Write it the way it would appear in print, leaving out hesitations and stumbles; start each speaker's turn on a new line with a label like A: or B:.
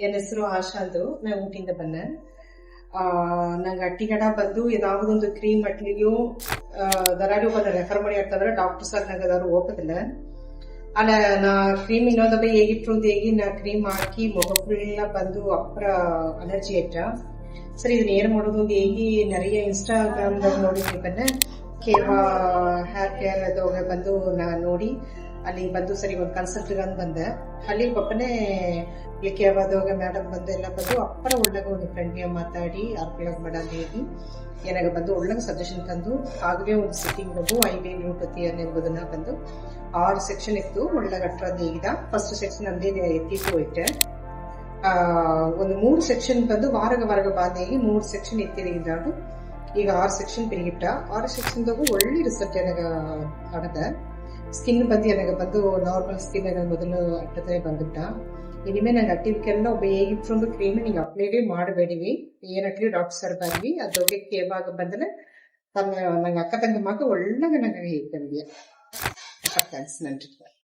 A: ಎನ್ನ ಹೆಸರು ಆಶಾ ಅಂದು ನಾನು ಊಟಿಂದ ಬನ್ನೆ. ನಂಗೆ ಅಟ್ಟಿಗಡ ಬಂದು ಯಾವುದೊಂದು ಕ್ರೀಮ್ ಅಟ್ಲಿಯೂ ದಾರು ಬಂದು ರೆಫರ್ ಮಾಡಿ ಆಗ್ತದ್ರೆ ಡಾಕ್ಟರ್ ಸರ್ ನಂಗೆ ಅದಾರು ಓಪದಿಲ್ಲ ಅಲ್ಲ ನಾ ಕ್ರೀಮ್ ಇನ್ನೊಂದು ಹೇಗಿಟ್ರು ಹೇಗಿ ನಾ ಕ್ರೀಮ್ ಹಾಕಿ ಮುಖ ಫುಲ್ಲ ಬಂದು ಅಪ್ಪರ ಅಲರ್ಜಿ ಆಯ್ತ. ಸರಿ ಇದನ್ನ ಏನ್ ಮಾಡೋದು ಅಂತ ಹೇಗಿ நிறைய ಇನ್ಸ್ಟಾಗ್ರಾಮ್ದಾಗ ನೋಡಿದ್ವಿ ಬನ್ನೆ ಕೇವಾ ಹೇರ್ ಕೇರ್ ಅದಾಗ ಬಂದು ನಾ ನೋಡಿ ಅಲ್ಲಿ ಬಂದು ಸರಿ ಒಂದು ಕನ್ಸಲ್ಟ್ ಅಂತ ಬಂದೆ. ಅಲ್ಲಿ ಪಪ್ಪನೇ ಕೇವಾದಾಗ ಮೇಡಮ್ ಬಂದು ಎಲ್ಲ ಬಂದು ಅಪ್ಪರ ಒಳ್ಳಗ ಒಂದು ಫ್ರೆಂಡ್ಗೆ ಮಾತಾಡಿ ಅರ್ಪಳಗ್ ಮಾಡೋದು ಹೇಳಿ ಏನಾಗ ಬಂದು ಒಳ್ಳಗ ಸಜೆಷನ್ ತಂದು ಆಗಲೇ ಒಂದು ಸಿಟ್ಟಿಂಗ್ ಬಂದು ಐಬಿ ಗ್ಲೂಟತಿ ಅನ್ನೋದನ್ನ ಬಂದು 6 ಸೆಕ್ಷನ್ ಇತ್ತು ಒಳ್ಳಗಟ್ಟದ್ದು ಈಗ ಫಸ್ಟ್ ಸೆಕ್ಷನ್ ಅಂದೇ ಎತ್ತಿಟ್ಟು ಹೋಯ್ತೆ. ಒಂದು 3 ಸೆಕ್ಷನ್ ಬಂದು ವಾರಗ ಬಾಂಧೇಗಿ 3 ಸೆಕ್ಷನ್ ಎತ್ತಿರಿಗಿದ್ದಾಡು ಈಗ 6 ಸೆಕ್ಷನ್ ತಿರುಗಿಟ್ಟ 6 ಸೆಕ್ಷನ್ದಾಗೂ ಒಳ್ಳೆ ರಿಸಲ್ಟ್ ಏನಾಗ ಆಗದ. ಸ್ಕಿನ್ ಬಂದು ಏನಾಗ ಬಂದು ನಾರ್ಮಲ್ ಸ್ಕಿನ್ ಮೊದಲು ಅಟ್ಟದೇ ಬಂದಿಟ್ಟ. ಇನಿಮೆ ನಂಗೆ ಅಟ್ಟಿವಕ್ಕೆಲ್ಲ ಒಬ್ಬ ಹೇಗಿಟ್ಕೊಂಡು ಕ್ರೀಮ್ ನೀವು ಅಪ್ಲೈವೇ ಮಾಡಬೇಡಿವಿ ಏನಟ್ಲಿ ಡಾಕ್ಟರ್ ಸರ್ ಬಂದ್ವಿ ಅದೋಗೆ ಕೇವಾಗ ಬಂದ್ರೆ ತನ್ನ ನಂಗೆ ಅಕ್ಕ ತಂಗ ಮಗ ಒಳ್ಳಗ ನಂಗೆ ಹೇಳ್ತಂಗೆ ಥ್ಯಾಂಕ್ಸ್ ನನ್ರಿ.